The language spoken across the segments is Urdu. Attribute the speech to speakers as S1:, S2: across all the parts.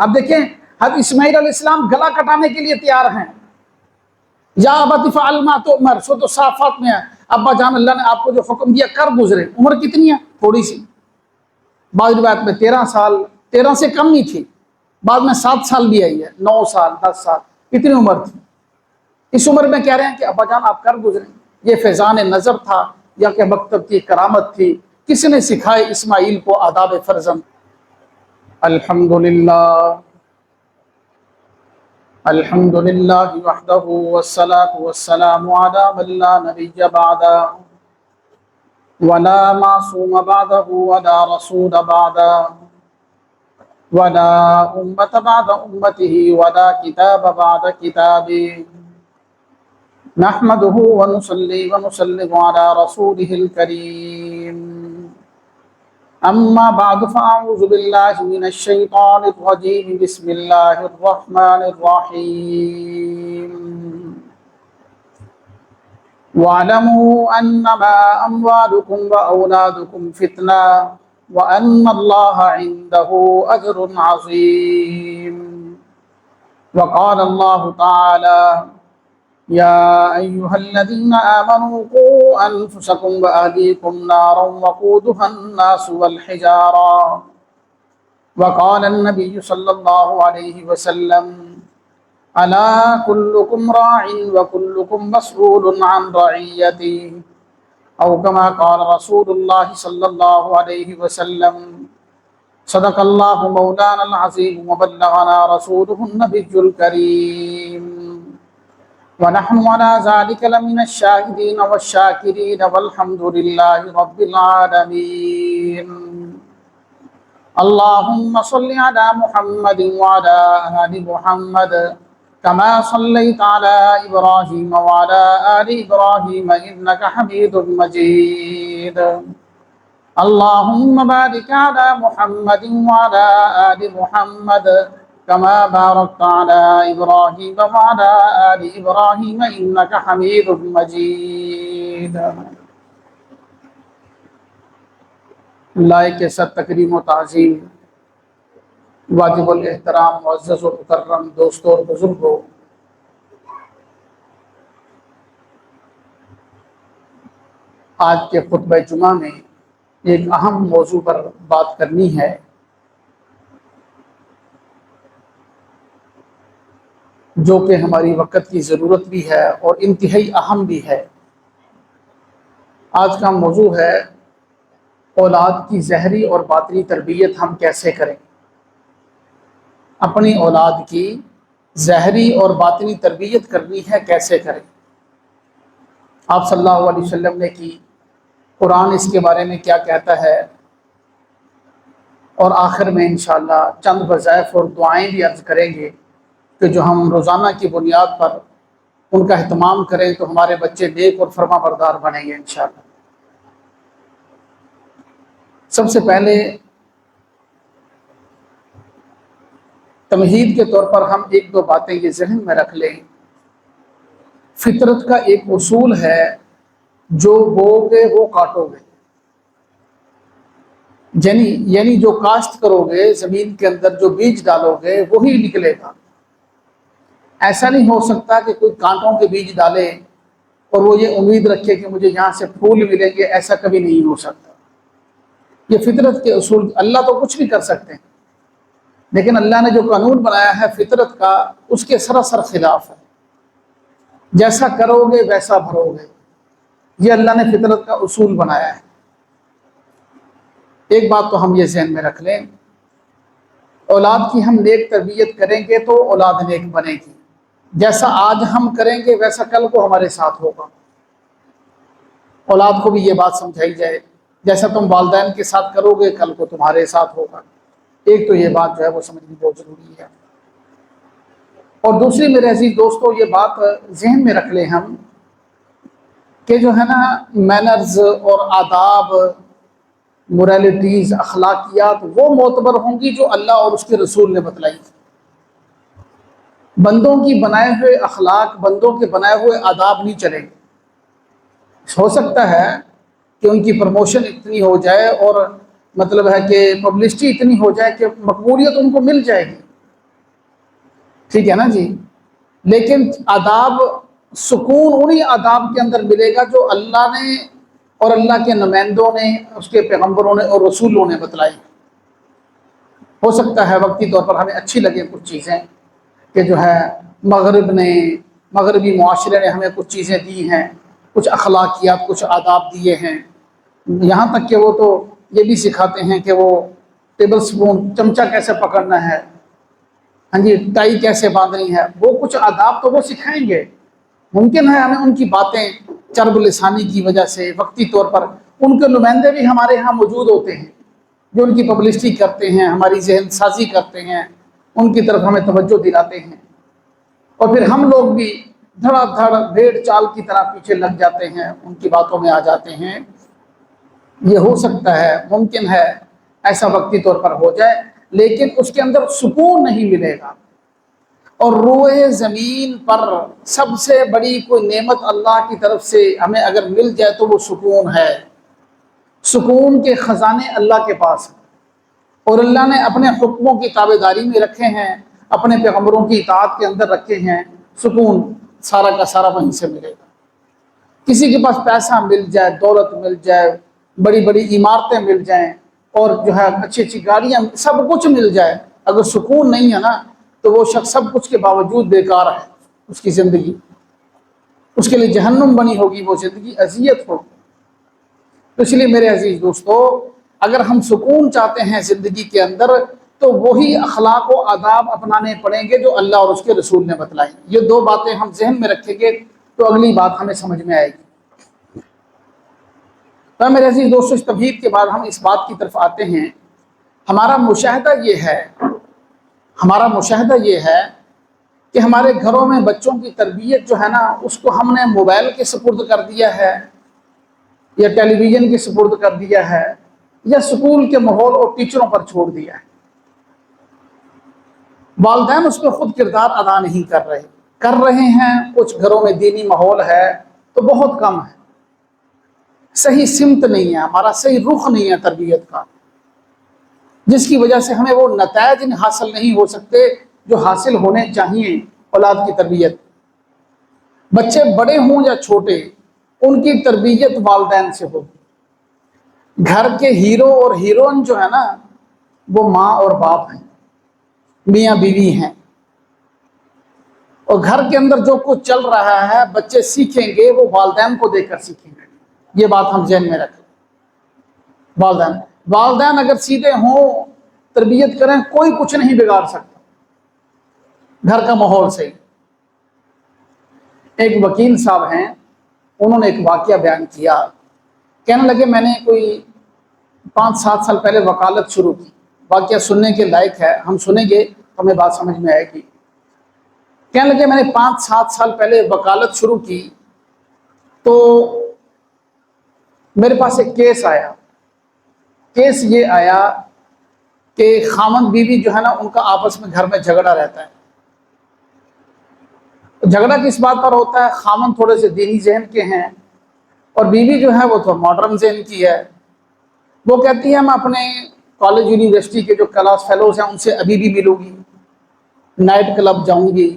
S1: اب دیکھیں حضرت اسماعیل علیہ السلام گلا کٹانے کے لیے تیار ہیں. یا ابت افعل ما تؤمر، سورۃ الصافات میں ہے، ابا جان اللہ نے آپ کو جو حکم دیا کر گزرے. عمر کتنی ہے؟ تھوڑی سی. بعض روایت میں 13 سال، 13 سے کم ہی تھی، بعد میں 7 سال بھی آئی ہے، 9 سال 10 سال، کتنی عمر تھی؟ اس عمر میں کہہ رہے ہیں کہ ابا جان آپ کر گزریں. یہ فیضان نظر تھا یا کہ مکتب کی کرامت تھی؟ کس نے سکھائے اسماعیل کو آداب فرزند؟ الحمدللہ الحمدللہ وحدہ والصلاة والسلام علی من لا نبی بعدہ ولا معصوم بعدہ ولا رسول بعدہ ولا امت بعد امته ولا کتاب بعد کتابه نحمده ونصلي ونسلم على رسوله الكريم. اما بعد فاعوذ بالله من الشيطان الرجيم. بسم الله الرحمن الرحيم. واعلموا انما اموالكم واولادكم فتنة وان الله عنده اجر عظيم. وقال الله تعالى يا أيها الذين آمنوا قوا أنفسكم وأهليكم نارا وقودها الناس والحجارة. وقال النبي صلى الله عليه وسلم ألا كلكم راع وكلكم مسؤول عن رعيته، أو كما قال رسول الله صلى الله عليه وسلم. صدق الله مولانا العظيم وبلغنا رسوله النبي الكريم، ونحن على ذلك لمن الشاهدين والشاكرين والحمد لله رب العالمين. اللهم صل على محمد وعلى آل محمد كما صليت على إبراهيم وعلى آل إبراهيم إنك حميد مجيد. اللهم بارك على محمد وعلى آل محمد كما باركت على إبراهيم وعلى آل إبراهيم إنك حميد مجيد. لائق صد تکریم و تعظیم، واجب الاحترام، معزز و مکرم دوستوں اور بزرگوں، آج کے خطبہ جمعہ میں ایک اہم موضوع پر بات کرنی ہے، جو کہ ہماری وقت کی ضرورت بھی ہے اور انتہائی اہم بھی ہے. آج کا موضوع ہے اولاد کی ظاہری اور باطنی تربیت ہم کیسے کریں. اپنی اولاد کی ظاہری اور باطنی تربیت کرنی ہے، کیسے کریں. آپ صلی اللہ علیہ وسلم نے کی، قرآن اس کے بارے میں کیا کہتا ہے، اور آخر میں انشاءاللہ چند وظائف اور دعائیں بھی عرض کریں گے کہ جو ہم روزانہ کی بنیاد پر ان کا اہتمام کریں تو ہمارے بچے نیک اور فرما بردار بنیں گے انشاءاللہ. سب سے پہلے تمہید کے طور پر ہم 1-2 باتیں یہ ذہن میں رکھ لیں. فطرت کا ایک اصول ہے، جو بو گے وہ کاٹو گے. یعنی جو کاشت کرو گے، زمین کے اندر جو بیج ڈالو گے وہی نکلے گا. ایسا نہیں ہو سکتا کہ کوئی کانٹوں کے بیج ڈالے اور وہ یہ امید رکھے کہ مجھے یہاں سے پھول ملیں گے. ایسا کبھی نہیں ہو سکتا. یہ فطرت کے اصول، اللہ تو کچھ بھی کر سکتے ہیں، لیکن اللہ نے جو قانون بنایا ہے فطرت کا، اس کے سراسر خلاف ہے. جیسا کرو گے ویسا بھرو گے، یہ اللہ نے فطرت کا اصول بنایا ہے. ایک بات تو ہم یہ ذہن میں رکھ لیں، اولاد کی ہم نیک تربیت کریں گے تو اولاد نیک بنے گی. جیسا آج ہم کریں گے ویسا کل کو ہمارے ساتھ ہوگا. اولاد کو بھی یہ بات سمجھائی جائے، جیسا تم والدین کے ساتھ کرو گے کل کو تمہارے ساتھ ہوگا. ایک تو یہ بات جو ہے وہ سمجھنی بہت ضروری ہے. اور دوسری میرے عزیز دوستو، یہ بات ذہن میں رکھ لیں ہم کہ جو ہے نا مینرز اور آداب، موریلٹیز، اخلاقیات وہ معتبر ہوں گی جو اللہ اور اس کے رسول نے بتلائی. بندوں کی بنائے ہوئے اخلاق، بندوں کے بنائے ہوئے آداب نہیں چلیں گے. ہو سکتا ہے کہ ان کی پروموشن اتنی ہو جائے اور مطلب ہے کہ پبلسٹی اتنی ہو جائے کہ مقبولیت ان کو مل جائے گی، ٹھیک ہے نا جی. لیکن آداب، سکون انہی آداب کے اندر ملے گا جو اللہ نے اور اللہ کے نمائندوں نے، اس کے پیغمبروں نے اور رسولوں نے بتلائی. ہو سکتا ہے وقتی طور پر ہمیں اچھی لگے کچھ چیزیں کہ جو ہے مغربی معاشرے نے ہمیں کچھ چیزیں دی ہیں، کچھ اخلاقیات، کچھ آداب دیے ہیں. یہاں تک کہ وہ تو یہ بھی سکھاتے ہیں کہ وہ ٹیبل سپون، چمچہ کیسے پکڑنا ہے، ہاں جی، ٹائی کیسے باندھنی ہے، وہ کچھ آداب تو وہ سکھائیں گے. ممکن ہے ہمیں ان کی باتیں چرب لسانی کی وجہ سے وقتی طور پر، ان کے نمائندے بھی ہمارے ہاں موجود ہوتے ہیں جو ان کی پبلسٹی کرتے ہیں، ہماری ذہن سازی کرتے ہیں، ان کی طرف ہمیں توجہ دلاتے ہیں، اور پھر ہم لوگ بھی دھڑا دھڑ بھیڑ چال کی طرح پیچھے لگ جاتے ہیں، ان کی باتوں میں آ جاتے ہیں. یہ ہو سکتا ہے، ممکن ہے ایسا وقتی طور پر ہو جائے، لیکن اس کے اندر سکون نہیں ملے گا. اور روئے زمین پر سب سے بڑی کوئی نعمت اللہ کی طرف سے ہمیں اگر مل جائے تو وہ سکون ہے. سکون کے خزانے اللہ کے پاس ہیں، اور اللہ نے اپنے حکموں کی تابع داری میں رکھے ہیں، اپنے پیغمبروں کی اطاعت کے اندر رکھے ہیں. سکون سارا کا سارا وہیں سے ملے گا. کسی کے پاس پیسہ مل جائے، دولت مل جائے، بڑی بڑی عمارتیں مل جائیں، اور جو ہے اچھی اچھی گاڑیاں، سب کچھ مل جائے، اگر سکون نہیں ہے نا تو وہ شخص سب کچھ کے باوجود بیکار ہے. اس کی زندگی اس کے لیے جہنم بنی ہوگی، وہ زندگی اذیت ہوگی. تو اس لیے میرے عزیز دوستو، اگر ہم سکون چاہتے ہیں زندگی کے اندر تو وہی اخلاق و آداب اپنانے پڑیں گے جو اللہ اور اس کے رسول نے بتلائیں. یہ دو باتیں ہم ذہن میں رکھیں گے تو اگلی بات ہمیں سمجھ میں آئے گی. تو میرے عزیز دوستو، اس تمہید کے بعد ہم اس بات کی طرف آتے ہیں. ہمارا مشاہدہ یہ ہے کہ ہمارے گھروں میں بچوں کی تربیت جو ہے نا، اس کو ہم نے موبائل کے سپرد کر دیا ہے، یا ٹیلی ویژن کے سپرد کر دیا ہے، یا سکول کے ماحول اور ٹیچروں پر چھوڑ دیا ہے. والدین اس پہ خود کردار ادا نہیں کر رہے ہیں. کچھ گھروں میں دینی ماحول ہے تو بہت کم ہے. صحیح سمت نہیں ہے، ہمارا صحیح رخ نہیں ہے تربیت کا، جس کی وجہ سے ہمیں وہ نتائج حاصل نہیں ہو سکتے جو حاصل ہونے چاہیے اولاد کی تربیت. بچے بڑے ہوں یا چھوٹے، ان کی تربیت والدین سے ہوگی. گھر کے ہیرو اور ہیروئن جو ہے نا، وہ ماں اور باپ ہیں، میاں بیوی ہیں. اور گھر کے اندر جو کچھ چل رہا ہے بچے سیکھیں گے وہ والدین کو دیکھ کر سیکھیں گے. یہ بات ہم ذہن میں رکھیں. والدین اگر سیدھے ہوں، تربیت کریں، کوئی کچھ نہیں بگاڑ سکتا. گھر کا ماحول صحیح. ایک وکیل صاحب ہیں، انہوں نے ایک واقعہ بیان کیا. کہنے لگے میں نے کوئی 5-7 سال پہلے وکالت شروع کی. واقعہ سننے کے لائق ہے، ہم سنیں گے تو ہمیں بات سمجھ میں آئے گی. کہنے لگے میں نے 5-7 سال پہلے وکالت شروع کی تو میرے پاس ایک کیس آیا. کیس یہ آیا کہ خامند بیوی جو ہے نا، ان کا آپس میں گھر میں جھگڑا رہتا ہے. جھگڑا کس بات پر ہوتا ہے؟ خامند تھوڑے سے دینی ذہن کے ہیں اور بیوی جو ہے وہ تو ماڈرن ذہن کی ہے. وہ کہتی ہے میں اپنے کالج یونیورسٹی کے جو کلاس فیلوز ہیں ان سے ابھی بھی ملوں گی، نائٹ کلب جاؤں گی،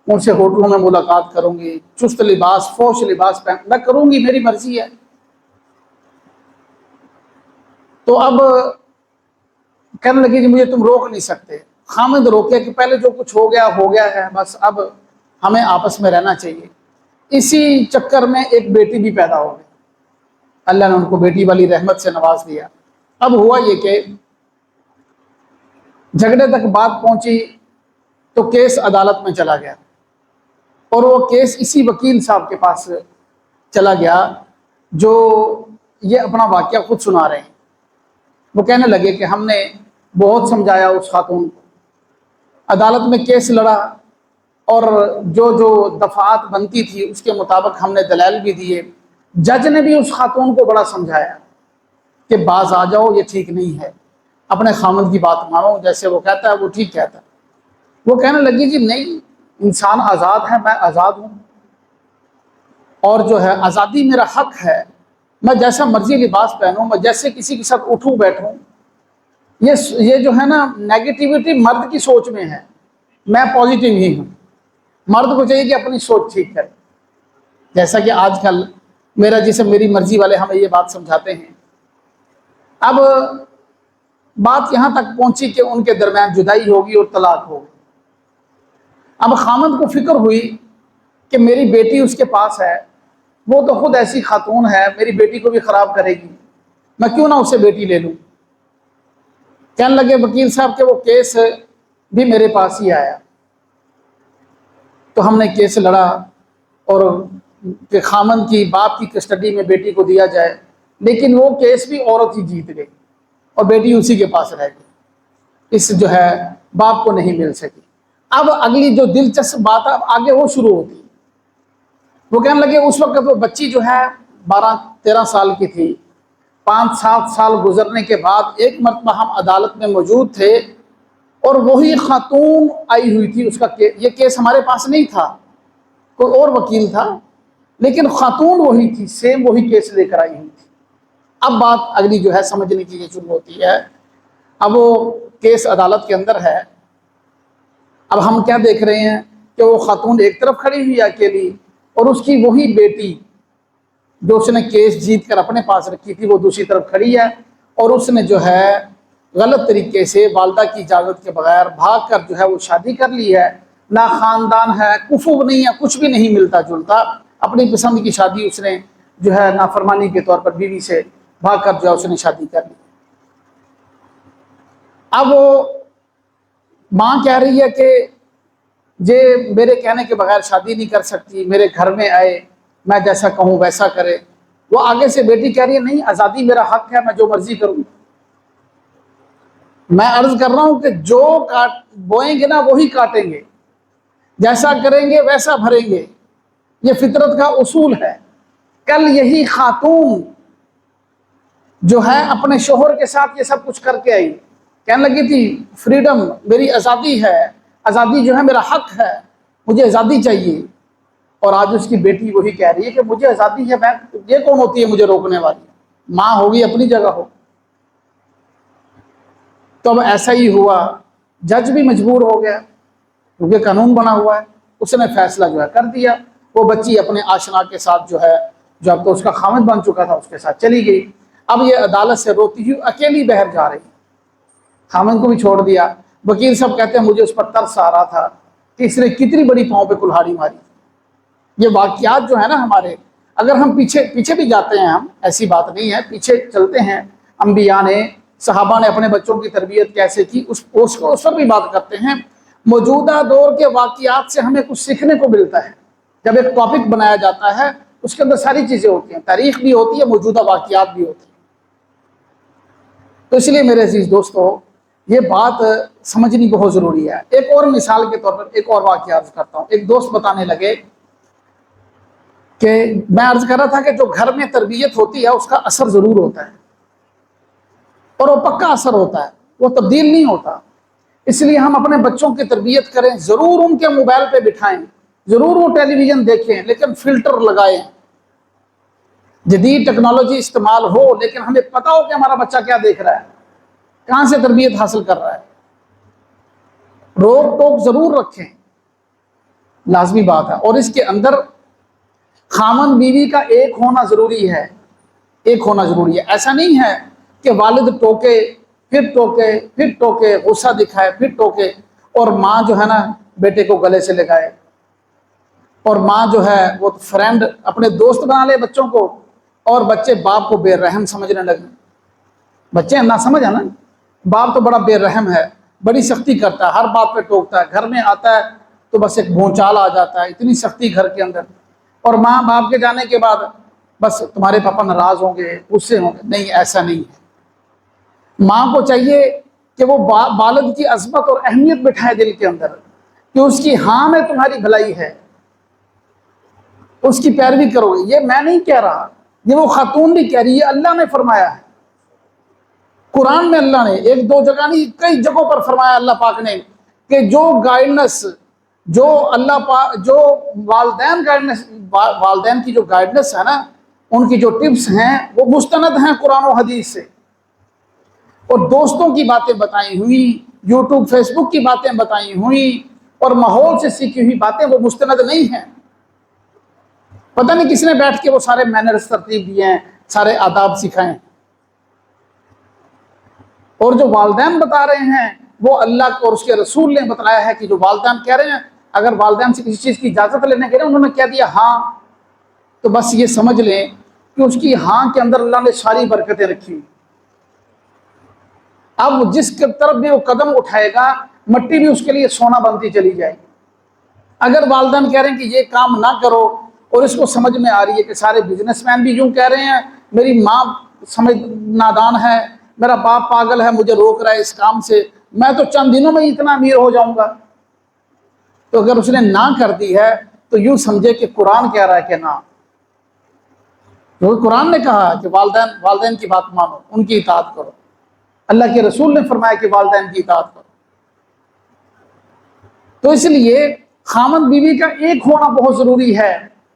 S1: ان سے ہوٹلوں میں ملاقات کروں گی، چست لباس فوش لباس پہن میں کروں گی، میری مرضی ہے. تو اب کہنے لگی کہ مجھے تم روک نہیں سکتے. خامد روکے کہ پہلے جو کچھ ہو گیا ہے، بس اب ہمیں آپس میں رہنا چاہیے. اسی چکر میں ایک بیٹی بھی پیدا ہو گئی. اللہ نے ان کو بیٹی والی رحمت سے نواز دیا. اب ہوا یہ کہ جھگڑے تک بات پہنچی تو کیس عدالت میں چلا گیا، اور وہ کیس اسی وکیل صاحب کے پاس چلا گیا جو یہ اپنا واقعہ خود سنا رہے ہیں. وہ کہنے لگے کہ ہم نے بہت سمجھایا اس خاتون کو، عدالت میں کیس لڑا، اور جو دفعات بنتی تھی اس کے مطابق ہم نے دلائل بھی دیے. جج نے بھی اس خاتون کو بڑا سمجھایا کہ باز آ جاؤ، یہ ٹھیک نہیں ہے، اپنے خامند کی بات مانو، جیسے وہ کہتا ہے وہ ٹھیک کہتا ہے. وہ کہنے لگی جی نہیں، انسان آزاد ہے، میں آزاد ہوں، اور جو ہے آزادی میرا حق ہے، میں جیسا مرضی لباس پہنوں، میں جیسے کسی کے ساتھ اٹھوں بیٹھوں. یہ جو ہے نا نیگیٹیوٹی مرد کی سوچ میں ہے. میں پازیٹیو ہی ہوں. مرد کو چاہیے کہ اپنی سوچ ٹھیک کرے. جیسا کہ آج کل میرا جسم میری مرضی والے ہمیں یہ بات سمجھاتے ہیں. اب بات یہاں تک پہنچی کہ ان کے درمیان جدائی ہوگی اور طلاق ہوگی. اب خامند کو فکر ہوئی کہ میری بیٹی اس کے پاس ہے، وہ تو خود ایسی خاتون ہے، میری بیٹی کو بھی خراب کرے گی، میں کیوں نہ اسے بیٹی لے لوں. کہنے لگے وکیل صاحب کہ وہ کیس بھی میرے پاس ہی آیا. تو ہم نے کیس لڑا اور کہ خامند کی باپ کی کسٹڈی میں بیٹی کو دیا جائے، لیکن وہ کیس بھی عورت ہی جیت گئی اور بیٹی اسی کے پاس رہ گئی. اس جو ہے باپ کو نہیں مل سکی. اب اگلی جو دلچسپ بات ہے آگے وہ شروع ہوتی. وہ کہنے لگے اس وقت وہ بچی جو ہے 12-13 سال کی تھی. 5-7 سال گزرنے کے بعد ایک مرتبہ ہم عدالت میں موجود تھے اور وہی خاتون آئی ہوئی تھی. اس کا یہ کیس ہمارے پاس نہیں تھا، کوئی اور وکیل تھا، لیکن خاتون وہی تھی، سیم وہی کیس لے کر آئی ہوئی تھی. اب بات اگلی جو ہے سمجھنے کی شروع ہوتی ہے. اب وہ کیس عدالت کے اندر ہے. اب ہم کیا دیکھ رہے ہیں کہ وہ خاتون ایک طرف کھڑی ہوئی اکیلی اور اس کی وہی بیٹی جو اس نے کیس جیت کر اپنے پاس رکھی تھی وہ دوسری طرف کھڑی ہے، اور اس نے جو ہے غلط طریقے سے والدہ کی اجازت کے بغیر بھاگ کر جو ہے وہ شادی کر لی ہے. نہ خاندان ہے، کفو نہیں ہے، کچھ بھی نہیں ملتا جلتا. اپنی پسند کی شادی اس نے جو ہے نافرمانی کے طور پر بیوی سے بھاگ کر جو ہے اس نے شادی کر لی. اب وہ ماں کہہ رہی ہے کہ یہ میرے کہنے کے بغیر شادی نہیں کر سکتی، میرے گھر میں آئے، میں جیسا کہوں ویسا کرے. وہ آگے سے بیٹی کہہ رہی ہے نہیں، آزادی میرا حق ہے، میں جو مرضی کروں. میں عرض کر رہا ہوں کہ جو بوئیں گے نا وہی کاٹیں گے، جیسا کریں گے ویسا بھریں گے، یہ فطرت کا اصول ہے. کل یہی خاتون جو ہے اپنے شوہر کے ساتھ یہ سب کچھ کر کے آئی، کہنے لگی تھی فریڈم میری آزادی ہے، آزادی جو ہے میرا حق ہے، مجھے آزادی چاہیے. اور آج اس کی بیٹی وہی کہہ رہی ہے کہ مجھے آزادی ہے، میں یہ کون ہوتی ہے مجھے روکنے والی؟ ماں ہوگی اپنی جگہ ہو. تو اب ایسا ہی ہوا، جج بھی مجبور ہو گیا کیونکہ قانون بنا ہوا ہے. اس نے فیصلہ جو ہے کر دیا. وہ بچی اپنے آشنا کے ساتھ جو ہے، جو اب تو اس کا خامد بن چکا تھا، اس کے ساتھ چلی گئی. اب یہ عدالت سے روتی ہوئی اکیلی باہر جا رہی، خامد کو بھی چھوڑ دیا. وکیل صاحب کہتے ہیں مجھے اس پر ترس آ رہا تھا کہ اس نے کتنی بڑی پاؤں پہ کلہاڑی ماری. یہ واقعات جو ہے نا ہمارے، اگر ہم پیچھے بھی جاتے ہیں، ہم ایسی بات نہیں ہے، پیچھے چلتے ہیں، انبیاء نے، صحابہ نے اپنے بچوں کی تربیت کیسے کی اس پر بھی بات کرتے ہیں. موجودہ دور کے واقعات سے ہمیں کچھ سیکھنے کو ملتا ہے. جب ایک ٹاپک بنایا جاتا ہے اس کے اندر ساری چیزیں ہوتی ہیں، تاریخ بھی ہوتی ہے، موجودہ واقعات بھی ہوتی ہیں. تو اس لیے میرے عزیز دوستو یہ بات سمجھنی بہت ضروری ہے. ایک اور مثال کے طور پر ایک اور واقعہ عرض کرتا ہوں. ایک دوست بتانے لگے کہ میں عرض کر رہا تھا کہ جو گھر میں تربیت ہوتی ہے اس کا اثر ضرور ہوتا ہے اور وہ پکا اثر ہوتا ہے، وہ تبدیل نہیں ہوتا. اس لیے ہم اپنے بچوں کی تربیت کریں، ضرور ان کے موبائل پہ بٹھائیں، ضرور وہ ٹیلی ویژن دیکھیں، لیکن فلٹر لگائیں. جدید ٹیکنالوجی استعمال ہو لیکن ہمیں پتہ ہو کہ ہمارا بچہ کیا دیکھ رہا ہے، کہاں سے تربیت حاصل کر رہا ہے. روک ٹوک ضرور رکھیں، لازمی بات ہے. اور اس کے اندر خامن بیوی کا ایک ہونا ضروری ہے، ایک ہونا ضروری ہے. ایسا نہیں ہے کہ والد ٹوکے پھر ٹوکے پھر ٹوکے، غصہ دکھائے پھر ٹوکے، اور ماں جو ہے نا بیٹے کو گلے سے لگائے، اور ماں جو ہے وہ فرینڈ اپنے دوست بنا لے بچوں کو، اور بچے باپ کو بے رحم سمجھنے لگے. بچے نہ سمجھ ہے نا، باپ تو بڑا بے رحم ہے، بڑی سختی کرتا ہے، ہر بات پہ ٹوکتا ہے، گھر میں آتا ہے تو بس ایک بھونچال آ جاتا ہے، اتنی سختی گھر کے اندر. اور ماں باپ کے جانے کے بعد بس تمہارے پاپا ناراض ہوں گے، غصے ہوں گے. نہیں، ایسا نہیں ہے. ماں کو چاہیے کہ وہ والد کی عظمت اور اہمیت بٹھائے دل کے اندر، کہ اس کی ہاں میں تمہاری بھلائی ہے، اس کی پیروی کرو گے. یہ میں نہیں کہہ رہا، یہ وہ خاتون بھی کہہ رہی ہے، اللہ نے فرمایا ہے. قرآن میں اللہ نے ایک دو جگہ نہیں کئی جگہوں پر فرمایا اللہ پاک نے کہ جو گائیڈنس، جو اللہ پاک، جو والدین کی جو گائیڈنس ہے نا، ان کی جو ٹپس ہیں وہ مستند ہیں قرآن و حدیث سے. اور دوستوں کی باتیں بتائی ہوئی، یوٹیوب فیس بک کی باتیں بتائی ہوئی، اور ماحول سے سیکھی ہوئی باتیں وہ مستند نہیں ہیں. پتہ نہیں کس نے بیٹھ کے وہ سارے مینرز ترتیب دیے ہیں، سارے آداب سکھائے ہیں. اور جو والدین بتا رہے ہیں وہ اللہ اور اس کے رسول نے بتلایا ہے کہ جو والدین کہہ رہے ہیں، اگر والدین سے کسی چیز کی اجازت لینے کے لیے انہوں نے کہہ دیا ہاں، تو بس یہ سمجھ لیں کہ اس کی ہاں کے اندر اللہ نے ساری برکتیں رکھی. اب جس کی طرف بھی وہ قدم اٹھائے گا مٹی بھی اس کے لیے سونا بنتی چلی جائے گی. اگر والدین کہہ رہے ہیں کہ یہ کام نہ کرو اور اس کو سمجھ میں آ رہی ہے کہ سارے بزنس مین بھی یوں کہہ رہے ہیں، میری ماں سمجھ نادان ہے، میرا باپ پاگل ہے، مجھے روک رہا ہے اس کام سے، میں تو چند دنوں میں اتنا امیر ہو جاؤں گا، تو اگر اس نے نہ کر دی ہے تو یوں سمجھے کہ قرآن کہہ رہا ہے کہ نہ. تو قرآن نے کہا کہ والدین کی بات مانو، ان کی اطاعت کرو. اللہ کے رسول نے فرمایا کہ والدین کی اطاعت کرو. تو اس لیے خامد بیوی کا ایک ہونا بہت ضروری ہے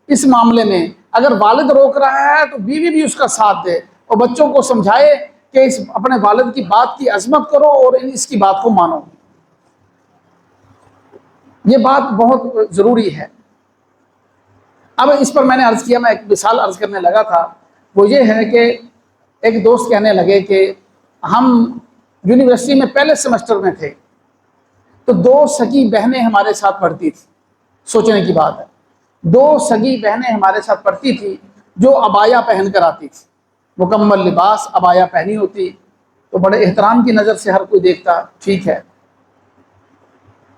S1: اس معاملے میں. اگر والد روک رہا ہے تو بیوی بھی اس کا ساتھ دے اور بچوں کو سمجھائے کہ اس اپنے والد کی بات کی عظمت کرو اور اس کی بات کو مانو. یہ بات بہت ضروری ہے. اب اس پر میں نے عرض کیا، میں ایک مثال عرض کرنے لگا تھا، وہ یہ ہے کہ ایک دوست کہنے لگے کہ ہم یونیورسٹی میں پہلے سیمسٹر میں تھے تو 2 سگی بہنیں ہمارے ساتھ پڑھتی تھی. سوچنے کی بات ہے، 2 سگی بہنیں ہمارے ساتھ پڑھتی تھی جو عبایا پہن کر آتی تھی، مکمل لباس عبایا پہنی ہوتی تو بڑے احترام کی نظر سے ہر کوئی دیکھتا، ٹھیک ہے.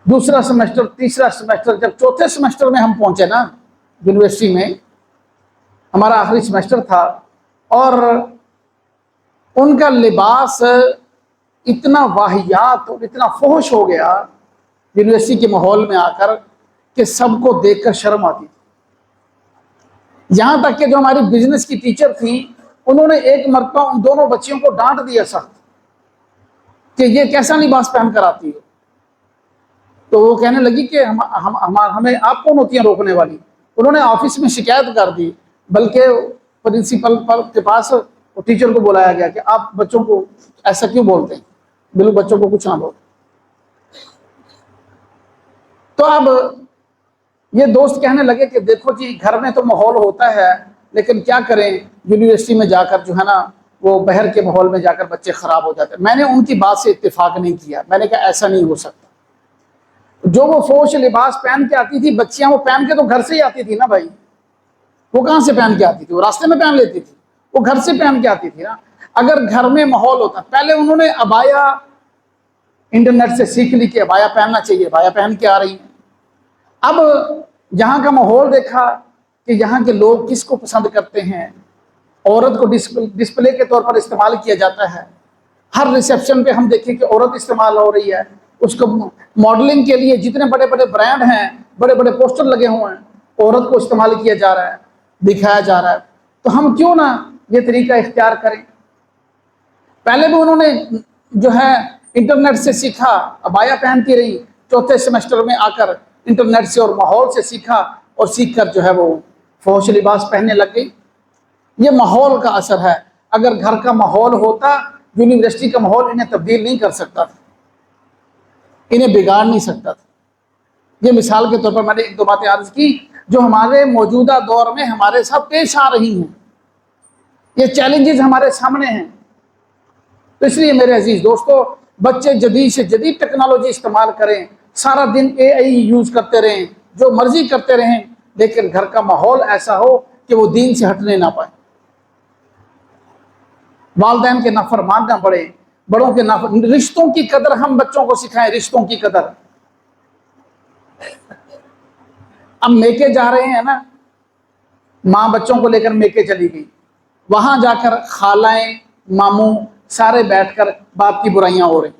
S1: دوسرا سیمسٹر، تیسرا سیمسٹر، جب چوتھے سیمسٹر میں ہم پہنچے نا یونیورسٹی میں، ہمارا آخری سیمسٹر تھا، اور ان کا لباس اتنا واہیات اور اتنا فحش ہو گیا یونیورسٹی کے ماحول میں آ کر کہ سب کو دیکھ کر شرم آتی تھی. یہاں تک کہ جو ہماری بزنس کی ٹیچر تھیں انہوں نے ایک مرتبہ ان دونوں بچیوں کو ڈانٹ دیا سخت کہ یہ کیسا لباس پہن کر آتی ہو. تو وہ کہنے لگی کہ ہمیں آپ کون ہوتی ہیں روکنے والی. انہوں نے آفس میں شکایت کر دی، بلکہ پرنسپل کے پاس ٹیچر کو بلایا گیا کہ آپ بچوں کو ایسا کیوں بولتے ہیں، بالکل بچوں کو کچھ نہ بولتے. تو اب یہ دوست کہنے لگے کہ دیکھو جی گھر میں تو ماحول ہوتا ہے لیکن کیا کریں، یونیورسٹی میں جا کر جو ہے نا وہ بہر کے ماحول میں جا کر بچے خراب ہو جاتے ہیں. میں نے ان کی بات سے اتفاق نہیں کیا، میں نے کہا ایسا نہیں ہو سکتا. جو وہ فوش لباس پہن کے آتی تھی بچیاں، وہ پہن کے تو گھر سے ہی آتی تھی نا بھائی. وہ کہاں سے پہن کے آتی تھی؟ وہ راستے میں پہن لیتی تھی، وہ گھر سے پہن کے آتی تھی نا. اگر گھر میں ماحول ہوتا، پہلے انہوں نے عبایا انٹرنیٹ سے سیکھ لی کہ عبایا پہننا چاہیے، عبایا پہن کے آ رہی ہیں. اب یہاں کا ماحول دیکھا کہ یہاں کے لوگ کس کو پسند کرتے ہیں، عورت کو ڈسپلے کے طور پر استعمال کیا جاتا ہے. ہر ریسیپشن پہ ہم دیکھیں کہ عورت استعمال ہو رہی ہے، اس کو ماڈلنگ کے لیے جتنے بڑے بڑے برانڈ ہیں، بڑے بڑے پوسٹر لگے ہوئے ہیں، عورت کو استعمال کیا جا رہا ہے، دکھایا جا رہا ہے. تو ہم کیوں نہ یہ طریقہ اختیار کریں. پہلے بھی انہوں نے جو ہے انٹرنیٹ سے سیکھا، عبایا پہنتی رہی، چوتھے سیمسٹر میں آ کر انٹرنیٹ سے اور ماحول سے سیکھا اور سیکھ کر جو ہے وہ فحش لباس پہننے لگ گئی. یہ ماحول کا اثر ہے. اگر گھر کا ماحول ہوتا، یونیورسٹی کا ماحول انہیں تبدیل نہیں کر سکتا تھا، انہیں بگاڑ نہیں سکتا تھا. یہ مثال کے طور پر میں نے 1-2 باتیں عرض کی جو ہمارے موجودہ دور میں ہمارے ساتھ پیش آ رہی ہیں. یہ چیلنجز ہمارے سامنے ہیں. تو اس لیے میرے عزیز دوستو، بچے جدید سے جدید ٹیکنالوجی استعمال کریں، سارا دن AI یوز کرتے رہیں، جو مرضی کرتے رہیں، لیکن گھر کا ماحول ایسا ہو کہ وہ دین سے ہٹنے نہ پائیں. والدین کے نافرمان نہ پڑے، بڑوں کے رشتوں کی قدر ہم بچوں کو سکھائیں، رشتوں کی قدر. اب میکے جا رہے ہیں نا، ماں بچوں کو لے کر میکے چلی گئی، وہاں جا کر خالائیں ماموں سارے بیٹھ کر باپ کی برائیاں ہو رہی،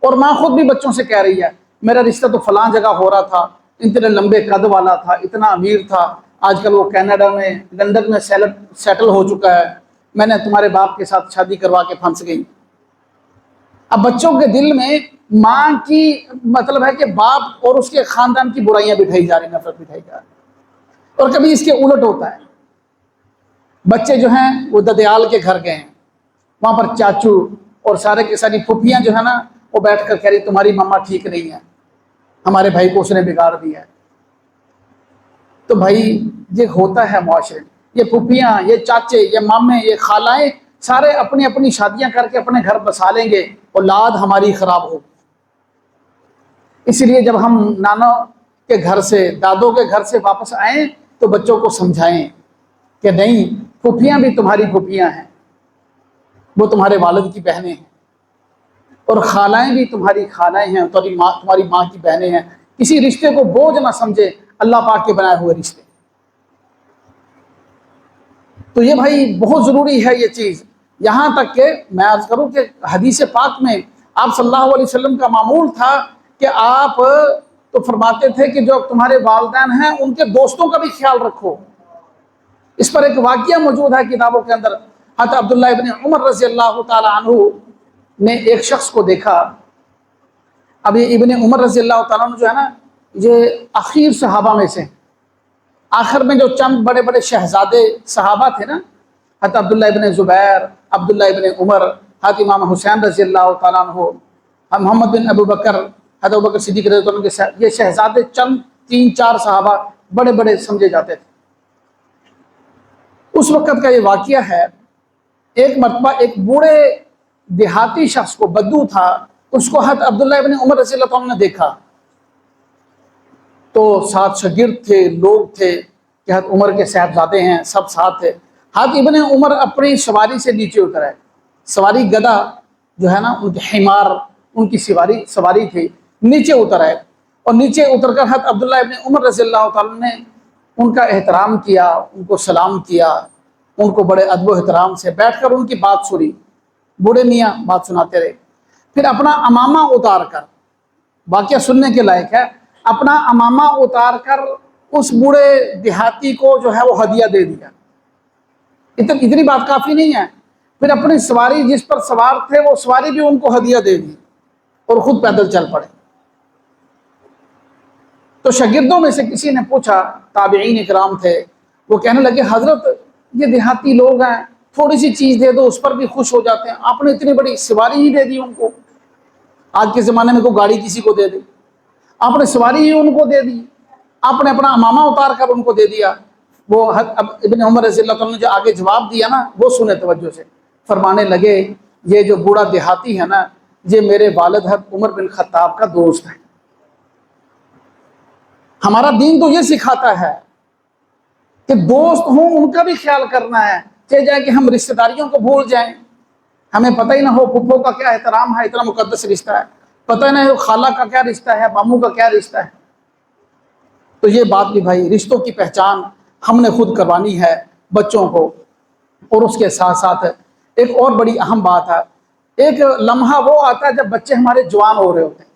S1: اور ماں خود بھی بچوں سے کہہ رہی ہے میرا رشتہ تو فلاں جگہ ہو رہا تھا، اتنے لمبے قد والا تھا، اتنا امیر تھا، آج کل وہ کینیڈا میں لندن میں سیٹل ہو چکا ہے، میں نے تمہارے باپ کے ساتھ شادی کروا کے پھنس گئی. اب بچوں کے دل میں ماں کی مطلب ہے کہ باپ اور اس کے خاندان کی برائیاں بٹھائی جا رہی ہیں، نفرت بٹھائی جا رہی ہے. اور کبھی اس کے الٹ ہوتا ہے، بچے جو ہیں وہ ددیال کے گھر گئے ہیں، وہاں پر چاچو اور سارے کے ساری پھوپھیاں جو ہے نا وہ بیٹھ کر کہہ رہی تمہاری ماما ٹھیک نہیں ہے، ہمارے بھائی کو اس نے بگاڑ دیا ہے۔ تو بھائی یہ ہوتا ہے معاشرے میں، یہ پھوپھیاں، یہ چاچے، یہ مامے، یہ خالائیں سارے اپنی اپنی شادیاں کر کے اپنے گھر بسا لیں گے، اولاد ہماری خراب ہوگی۔ اس لیے جب ہم نانوں کے گھر سے، دادوں کے گھر سے واپس آئیں تو بچوں کو سمجھائیں کہ نہیں، پھوپھیاں بھی تمہاری پھوپھیاں ہیں، وہ تمہارے والد کی بہنیں ہیں، اور خالائیں بھی تمہاری خالائیں ہیں، تمہاری ماں کی بہنیں ہیں۔ کسی رشتے کو بوجھ نہ سمجھے، اللہ پاک کے بنائے ہوئے رشتے۔ تو یہ بھائی بہت ضروری ہے یہ چیز، یہاں تک کہ میں عرض کروں کہ حدیث پاک میں آپ صلی اللہ علیہ وسلم کا معمول تھا کہ آپ تو فرماتے تھے کہ جو تمہارے والدین ہیں ان کے دوستوں کا بھی خیال رکھو۔ اس پر ایک واقعہ موجود ہے کتابوں کے اندر۔ حضرت عبداللہ ابن عمر رضی اللہ تعالی عنہ نے ایک شخص کو دیکھا۔ اب یہ ابن عمر رضی اللہ تعالیٰ عنہ جو ہے نا، یہ اخیر صحابہ میں سے، آخر میں جو چند بڑے بڑے شہزادے صحابہ تھے نا، حضرت عبداللہ ابن زبیر، عبداللہ ابن عمر، حضرت امام حسین رضی اللہ تعالیٰ عنہ، محمد بن ابو بکر، حضرت ابو بکر صدیق رضی اللہ عنہ کے، یہ شہزادے چند 3-4 صحابہ بڑے بڑے سمجھے جاتے تھے۔ اس وقت کا یہ واقعہ ہے، ایک مرتبہ ایک بوڑھے دیہاتی شخص کو، بدو تھا، اس کو حضرت عبداللہ ابن عمر رضی اللہ عنہ نے دیکھا۔ تو ساتھ شاگرد تھے، لوگ تھے کہ حضرت عمر کے صاحبزادے ہیں، سب ساتھ تھے۔ حضرت ابن عمر اپنی سواری سے نیچے اترے، سواری گدا جو ہے نا، ان کے حمار، ان کی سواری تھی، نیچے اترے، اور نیچے اتر کر حضرت عبداللہ ابن عمر رضی اللہ تعالیٰ نے ان کا احترام کیا، ان کو سلام کیا، ان کو بڑے ادب و احترام سے بیٹھ کر ان کی بات سنی۔ بوڑھے میاں بات سناتے رہے، پھر اپنا عمامہ اتار کر، واقعہ سننے کے لائق ہے، اپنا عمامہ اتار کر اس بوڑھے دیہاتی کو جو ہے وہ ہدیہ دے دیا۔ اتنی بات کافی نہیں ہے، پھر اپنی سواری جس پر سوار تھے وہ سواری بھی ان کو ہدیہ دے دی، اور خود پیدل چل پڑے۔ تو شاگردوں میں سے کسی نے پوچھا، تابعین اکرام تھے، وہ کہنے لگے حضرت یہ دیہاتی لوگ ہیں، تھوڑی سی چیز دے دو اس پر بھی خوش ہو جاتے ہیں، آپ نے اتنی بڑی سواری ہی دے دی ان کو۔ آج کے زمانے میں کوئی گاڑی کسی کو دے دی، آپ نے سواری ہی ان کو دے دی، آپ نے اپنا عمامہ اتار کر ان کو دے دیا۔ وہ ابن عمر رضی اللہ عنہ نے جو آگے جواب دیا نا، وہ سنے توجہ سے، فرمانے لگے یہ جو بوڑھا دیہاتی ہے نا، یہ میرے والد حضرت عمر بن خطاب کا دوست ہے۔ ہمارا دین تو یہ سکھاتا ہے کہ دوست ہوں ان کا بھی خیال کرنا ہے، چاہے جائے کہ ہم رشتہ داریوں کو بھول جائیں، ہمیں پتہ ہی نہ ہو پھپھو کا کیا احترام ہے، اتنا مقدس رشتہ ہے، پتہ ہی نہ ہو خالہ کا کیا رشتہ ہے، ماموں کا کیا رشتہ ہے۔ تو یہ بات بھی بھائی، رشتوں کی پہچان ہم نے خود کروانی ہے بچوں کو۔ اور اس کے ساتھ ساتھ ایک اور بڑی اہم بات ہے، ایک لمحہ وہ آتا ہے جب بچے ہمارے جوان ہو رہے ہوتے ہیں،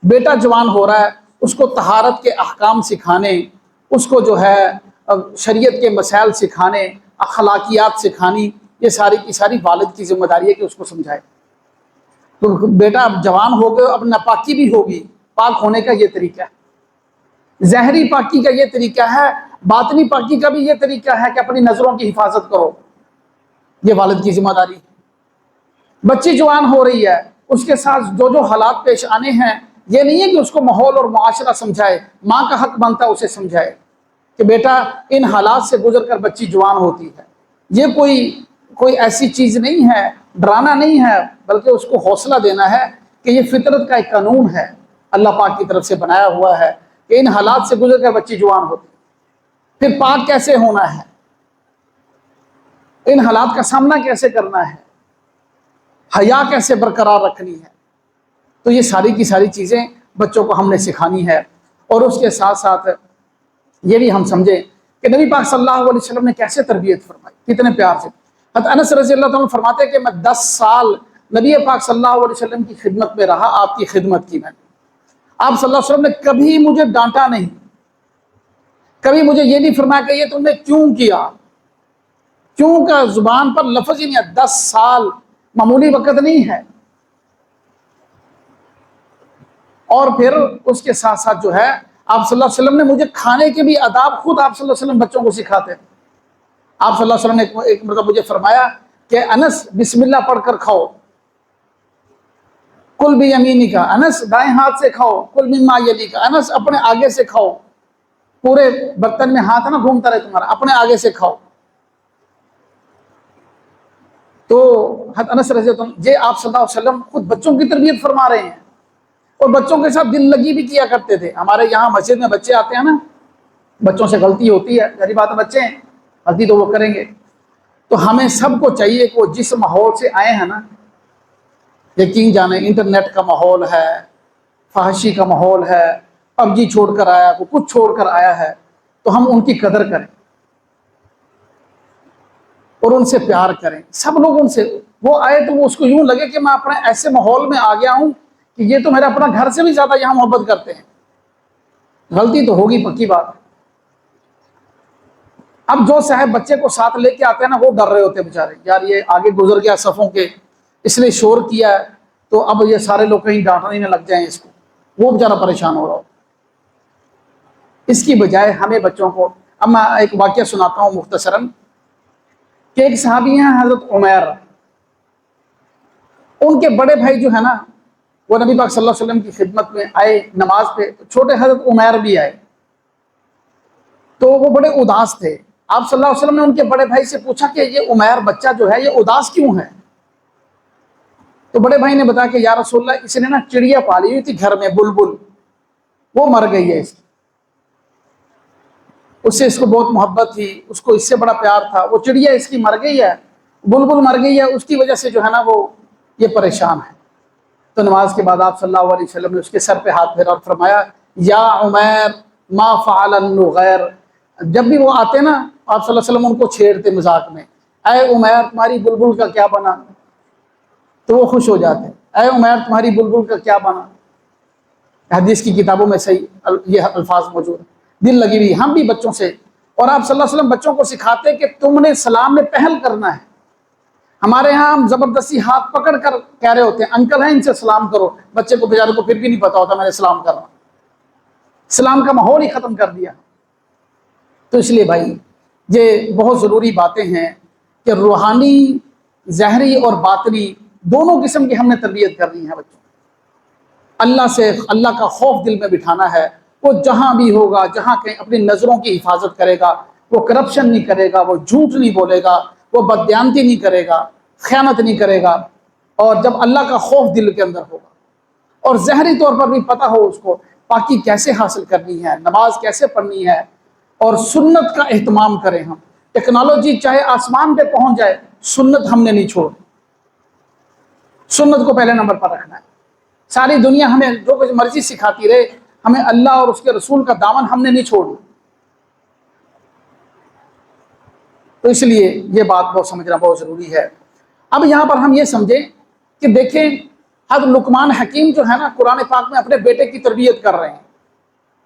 S1: بیٹا جوان ہو رہا ہے، اس کو طہارت کے احکام سکھانے، اس کو جو ہے شریعت کے مسائل سکھانے، اخلاقیات سکھانی، یہ ساری کی ساری والد کی ذمہ داری ہے کہ اس کو سمجھائے۔ تو بیٹا اب جوان ہو گئے، اب ناپاکی بھی ہوگی، پاک ہونے کا یہ طریقہ ہے، ظاہری پاکی کا یہ طریقہ ہے، باطنی پاکی کا بھی یہ طریقہ ہے کہ اپنی نظروں کی حفاظت کرو، یہ والد کی ذمہ داری ہے۔ بچی جوان ہو رہی ہے، اس کے ساتھ جو جو حالات پیش آنے ہیں، یہ نہیں ہے کہ اس کو ماحول اور معاشرہ سمجھائے، ماں کا حق بنتا ہے اسے سمجھائے کہ بیٹا ان حالات سے گزر کر بچی جوان ہوتی ہے، یہ کوئی ایسی چیز نہیں ہے، ڈرانا نہیں ہے، بلکہ اس کو حوصلہ دینا ہے کہ یہ فطرت کا ایک قانون ہے، اللہ پاک کی طرف سے بنایا ہوا ہے کہ ان حالات سے گزر کر بچی جوان ہوتی ہے۔ پھر پاک کیسے ہونا ہے، ان حالات کا سامنا کیسے کرنا ہے، حیا کیسے برقرار رکھنی ہے، تو یہ ساری کی ساری چیزیں بچوں کو ہم نے سکھانی ہے۔ اور اس کے ساتھ ساتھ یہ بھی ہم سمجھیں کہ نبی پاک صلی اللہ علیہ وسلم نے کیسے تربیت فرمائی، کتنے پیار سے۔ حضرت انس رضی اللہ عنہ فرماتے ہیں کہ میں 10 سال نبی پاک صلی اللہ علیہ وسلم کی خدمت میں رہا، آپ کی خدمت کی میں نے، آپ صلی اللہ علیہ وسلم نے کبھی مجھے ڈانٹا نہیں، کبھی مجھے یہ نہیں فرمایا کہ یہ تم نے کیوں کیا، کیوں کا زبان پر لفظ ہی نہیں ہے۔ 10 سال معمولی وقت نہیں ہے۔ اور پھر اس کے ساتھ ساتھ جو ہے آپ صلی اللہ علیہ وسلم نے مجھے کھانے کے بھی آداب خود آپ صلی اللہ علیہ وسلم بچوں کو سکھاتے ہیں۔ آپ صلی اللہ علیہ وسلم نے ایک مرتبہ مجھے فرمایا کہ انس بسم اللہ پڑھ کر کھاؤ، کل بھی یمینی کا، انس دائیں ہاتھ سے کھاؤ، کل مما یلی کا، انس اپنے آگے سے کھاؤ، پورے برتن میں ہاتھ نہ گھومتا رہے تمہارا، اپنے آگے سے کھاؤ۔ تو حضرت انس رضی اللہ عنہ یہ آپ صلی اللہ علیہ وسلم خود بچوں کی تربیت فرما رہے ہیں، اور بچوں کے ساتھ دل لگی بھی کیا کرتے تھے۔ ہمارے یہاں مسجد میں بچے آتے ہیں نا، بچوں سے غلطی ہوتی ہے، غریب بات ہے، بچے ہیں، غلطی تو وہ کریں گے۔ تو ہمیں سب کو چاہیے کہ وہ جس ماحول سے آئے ہیں نا، یقین جانے انٹرنیٹ کا ماحول ہے، فحاشی کا ماحول ہے، پب جی چھوڑ کر آیا، کو کچھ چھوڑ کر آیا ہے، تو ہم ان کی قدر کریں اور ان سے پیار کریں۔ سب لوگ ان سے، وہ آئے تو وہ اس کو یوں لگے کہ میں اپنے ایسے ماحول میں آ گیا ہوں کہ یہ تو میرا اپنا گھر سے بھی زیادہ یہاں محبت کرتے ہیں۔ غلطی تو ہوگی، پکی بات ہے۔ اب جو صاحب بچے کو ساتھ لے کے آتے ہیں نا، وہ ڈر رہے ہوتے ہیں بیچارے، یار یہ آگے گزر گیا صفوں کے، اس نے شور کیا ہے تو اب یہ سارے لوگ کہیں ڈانٹنے نہ لگ جائیں اس کو، وہ بیچارہ پریشان ہو رہا ہو۔ اس کی بجائے ہمیں بچوں کو، اب میں ایک واقعہ سناتا ہوں مختصراً، کہ ایک صحابی ہیں حضرت عمیر، ان کے بڑے بھائی جو ہے نا، وہ نبی پاک صلی اللہ علیہ وسلم کی خدمت میں آئے نماز پہ، چھوٹے حضرت عمیر بھی آئے، تو وہ بڑے اداس تھے۔ آپ صلی اللہ علیہ وسلم نے ان کے بڑے بھائی سے پوچھا کہ یہ عمیر بچہ جو ہے یہ اداس کیوں ہے؟ تو بڑے بھائی نے بتایا کہ یا رسول اللہ، اس نے نا چڑیا پالی ہوئی تھی گھر میں، بلبل، وہ مر گئی ہے، اس سے اس کو بہت محبت تھی، اس کو اس سے بڑا پیار تھا، وہ چڑیا اس کی مر گئی ہے، بلبل مر گئی ہے، اس کی وجہ سے جو ہے نا وہ یہ پریشان ہے۔ تو نماز کے بعد آپ صلی اللہ علیہ وسلم نے اس کے سر پہ ہاتھ پھیرا اور فرمایا یا عمیر ما فعل النغیر۔ جب بھی وہ آتے نا آپ صلی اللہ علیہ وسلم ان کو چھیڑتے مذاق میں، اے عمیر تمہاری بلبل کا کیا بنا، تو وہ خوش ہو جاتے، اے عمیر تمہاری بلبل کا کیا بنا۔ حدیث کی کتابوں میں صحیح یہ الفاظ موجود ہیں۔ دل لگی ہوئی ہم بھی بچوں سے، اور آپ صلی اللہ علیہ وسلم بچوں کو سکھاتے کہ تم نے سلام میں پہل کرنا ہے۔ ہمارے ہاں ہم زبردستی ہاتھ پکڑ کر کہہ رہے ہوتے ہیں انکل ہیں ان سے سلام کرو، بچے کو بیچارے کو پھر بھی نہیں پتا ہوتا میں نے سلام کرنا، سلام کا ماحول ہی ختم کر دیا۔ تو اس لیے بھائی یہ بہت ضروری باتیں ہیں کہ روحانی، ظاہری اور باطنی دونوں قسم کی ہم نے تربیت کرنی ہے بچوں، اللہ سے، اللہ کا خوف دل میں بٹھانا ہے۔ وہ جہاں بھی ہوگا، جہاں کہیں اپنی نظروں کی حفاظت کرے گا، وہ کرپشن نہیں کرے گا، وہ جھوٹ نہیں بولے گا، وہ بددیانتی نہیں کرے گا، خیانت نہیں کرے گا، اور جب اللہ کا خوف دل کے اندر ہوگا اور ظاہری طور پر بھی پتہ ہو اس کو پاکی کیسے حاصل کرنی ہے، نماز کیسے پڑھنی ہے، اور سنت کا اہتمام کریں ہم۔ ٹیکنالوجی چاہے آسمان پہ پہنچ جائے، سنت ہم نے نہیں چھوڑ، سنت کو پہلے نمبر پر رکھنا ہے۔ ساری دنیا ہمیں جو کچھ مرضی سکھاتی رہے، ہمیں اللہ اور اس کے رسول کا دامن ہم نے نہیں چھوڑنا۔ تو اس لیے یہ بات بہت سمجھنا بہت ضروری ہے۔ اب یہاں پر ہم یہ سمجھیں کہ دیکھیں حضرت لقمان حکیم جو ہے نا قرآن پاک میں اپنے بیٹے کی تربیت کر رہے ہیں۔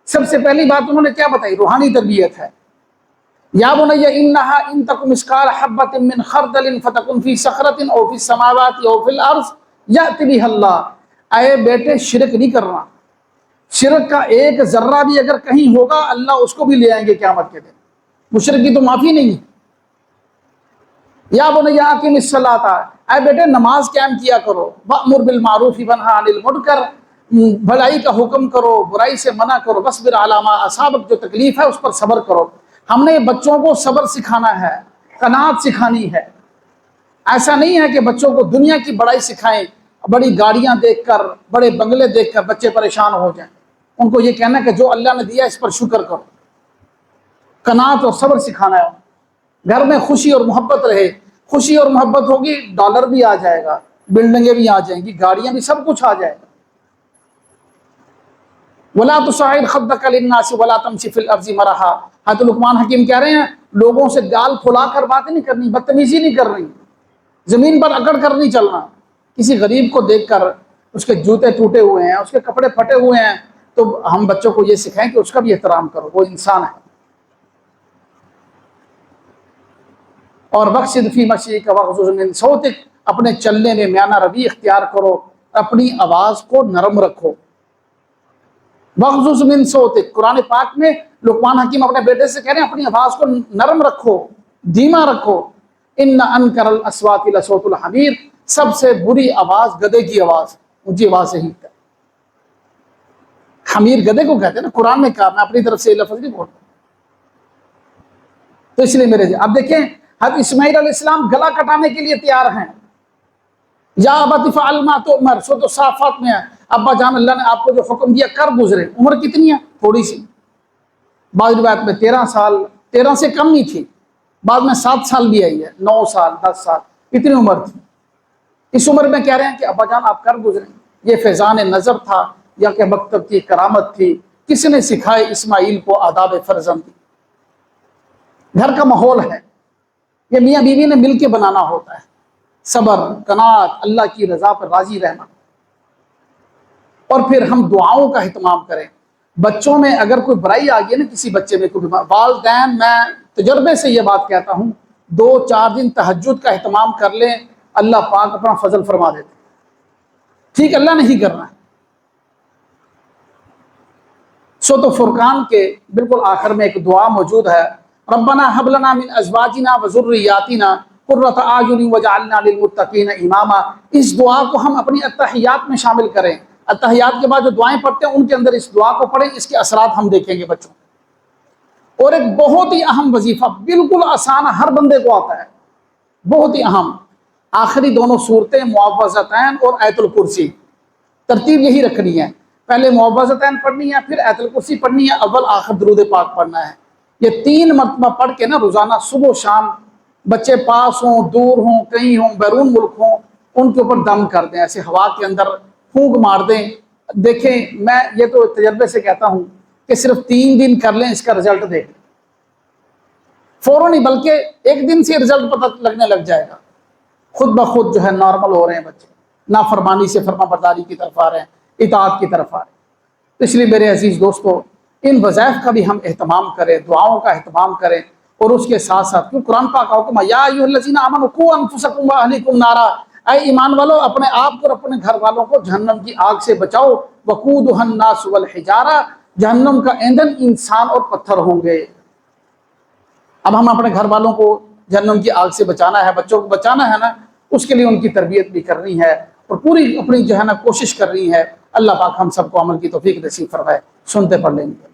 S1: سب سے پہلی بات انہوں نے کیا بتائی؟ روحانی تربیت ہے۔ یا بنی انہا ان تک مثقال حبۃ من خردل فتکن فی صخرۃ او فی السماوات او فی الارض یأت بها اللہ۔ اے بیٹے شرک نہیں کرنا، شرک کا ایک ذرہ بھی اگر کہیں ہوگا اللہ اس کو بھی لے آئیں گے قیامت کے دن، مشرک کی تو معافی نہیں ہے۔ یا بنی اقم الصلاۃ، اے بیٹے نماز قائم کیا کرو، وامر بالمعروف ونہی عن المنکر، بھلائی کا حکم کرو، برائی سے منع کرو، واصبر علی ما اصابک، جو تکلیف ہے اس پر صبر کرو۔ ہم نے بچوں کو صبر سکھانا ہے، قناعت سکھانی ہے۔ ایسا نہیں ہے کہ بچوں کو دنیا کی بڑائی سکھائیں، بڑی گاڑیاں دیکھ کر، بڑے بنگلے دیکھ کر بچے پریشان ہو جائیں۔ ان کو یہ کہنا ہے کہ جو اللہ نے دیا اس پر شکر کرو، قناعت اور صبر سکھانا ہے۔ گھر میں خوشی اور محبت رہے، خوشی اور محبت ہوگی، ڈالر بھی آ جائے گا، بلڈنگیں بھی آ جائیں گی، گاڑیاں بھی، سب کچھ آ جائے گا۔ وَلَا تُصَعِّرْ خَدَّكَ لِلنَّاسِ وَلَا تَمْشِ فِي الْأَرْضِ مَرَحًا۔ حضرت لقمان حکیم کہہ رہے ہیں لوگوں سے گال پھلا کر باتیں نہیں کرنی، بدتمیزی نہیں کرنی، زمین پر اکڑ کر نہیں چلنا۔ کسی غریب کو دیکھ کر اس کے جوتے ٹوٹے ہوئے ہیں، اس کے کپڑے پھٹے ہوئے ہیں، تو ہم بچوں کو یہ سکھائیں کہ اس کا بھی احترام کرو، وہ انسان ہے۔ اور وَقْصِدْ فِي مَشْيِكَ وَاغْضُضْ مِنْ صَوْتِكَ، اپنے چلنے میں میانہ روی اختیار کرو، اپنی آواز کو نرم رکھو۔ وَاغْضُضْ مِنْ صَوْتِكَ، قرآن پاک میں لقمان حکیم اپنے بیٹے سے کہہ رہے ہیں اپنی آواز کو نرم رکھو، دھیما رکھو۔ إِنَّ أَنْكَرَ الْأَصْوَاتِ لَصَوْتُ الْحَمِيرِ، سب سے بری آواز گدھے کی آواز۔ اونچی آواز سے ہیلتا ہے. حمیر گدھے کو کہتے ہیں نا, قرآن نے کہا, میں اپنی طرف سے یہ لفظ نہیں بولتا. تو اس لیے میرے اب دیکھیں حضرت اسماعیل علیہ السلام گلا کٹانے کے لیے تیار ہیں. یا ابت افعل ما تؤمر, سورۃ الصافات میں ہے, ابا جان اللہ نے آپ کو جو حکم دیا کر گزرے. عمر کتنی ہے؟ تھوڑی سی. بعض روایت میں 13 سال, 13 سے کم نہیں تھی, بعد میں 7 سال بھی آئی ہے, 9 سال 10 سال اتنی عمر تھی. اس عمر میں کہہ رہے ہیں کہ ابا جان آپ کر گزرے. یہ فیضان نظر تھا یا کہ مکتب کی کرامت تھی؟ کس نے سکھائے اسماعیل کو آداب فرزند؟ گھر کا ماحول ہے, یہ میاں بیوی نے مل کے بنانا ہوتا ہے. صبر, قناعت, اللہ کی رضا پر راضی رہنا. اور پھر ہم دعاؤں کا اہتمام کریں. بچوں میں اگر کوئی برائی آ گئی نا, کسی بچے میں کوئی والدین, میں تجربے سے یہ بات کہتا ہوں, 2-4 دن تہجد کا اہتمام کر لیں, اللہ پاک اپنا فضل فرما دیتے. ٹھیک, اللہ نہیں کرنا ہے. سورۃ فرقان کے بالکل آخر میں ایک دعا موجود ہے, ربنا هب لنا من ازواجنا وذرياتنا قرۃ اعین واجعلنا للمتقین اماما. اس دعا کو ہم اپنی اتحیات میں شامل کریں. اتحیات کے بعد جو دعائیں پڑھتے ہیں ان کے اندر اس دعا کو پڑھیں, اس کے اثرات ہم دیکھیں گے بچوں. اور ایک بہت ہی اہم وظیفہ, بالکل آسان, ہر بندے کو آتا ہے, بہت ہی اہم, آخری دونوں صورتیں معوذتین اور آیت الکرسی, ترتیب یہی رکھنی ہے. پہلے معوذتین پڑھنی ہے, پھر آیت الکرسی پڑھنی ہے, اول آخر درود پاک پڑھنا ہے. یہ 3 مرتبہ پڑھ کے نا روزانہ صبح و شام, بچے پاس ہوں, دور ہوں, کہیں ہوں, بیرون ملک ہوں, ان کے اوپر دم کر دیں, ایسے ہوا کے اندر پھونک مار دیں. دیکھیں, میں یہ تو تجربے سے کہتا ہوں کہ صرف 3 دن کر لیں, اس کا رزلٹ دیکھ لیں. فوراً نہیں, بلکہ 1 دن سے رزلٹ پتہ لگنے لگ جائے گا. خود بخود جو ہے نارمل ہو رہے ہیں بچے, نافرمانی سے فرما برداری کی طرف آ رہے ہیں, اطاعت کی طرف آ رہے ہیں. اس لیے میرے عزیز دوستو, ان وظائف کا بھی ہم اہتمام کریں, دعاؤں کا اہتمام کریں. اور اس کے ساتھ ساتھ کیوں قرآن پاک کا حکم ہے, یا ایھا الذین آمنوا قوا انفسکم واہلیکم نارا, اے ایمان والو اپنے آپ کو اور اپنے گھر والوں کو جہنم کی آگ سے بچاؤ. وقودھا الناس والحجارہ, جہنم کا ایندھن انسان اور پتھر ہوں گے. اب ہم اپنے گھر والوں کو جہنم کی آگ سے بچانا ہے, بچوں کو بچانا ہے نا, اس کے لیے ان کی تربیت بھی کرنی ہے اور پوری اپنی جو ہے نا کوشش کرنی ہے. اللہ پاک ہم سب کو عمل کی توفیق نصیب فرمائے. سنتے پڑھ لیں گے.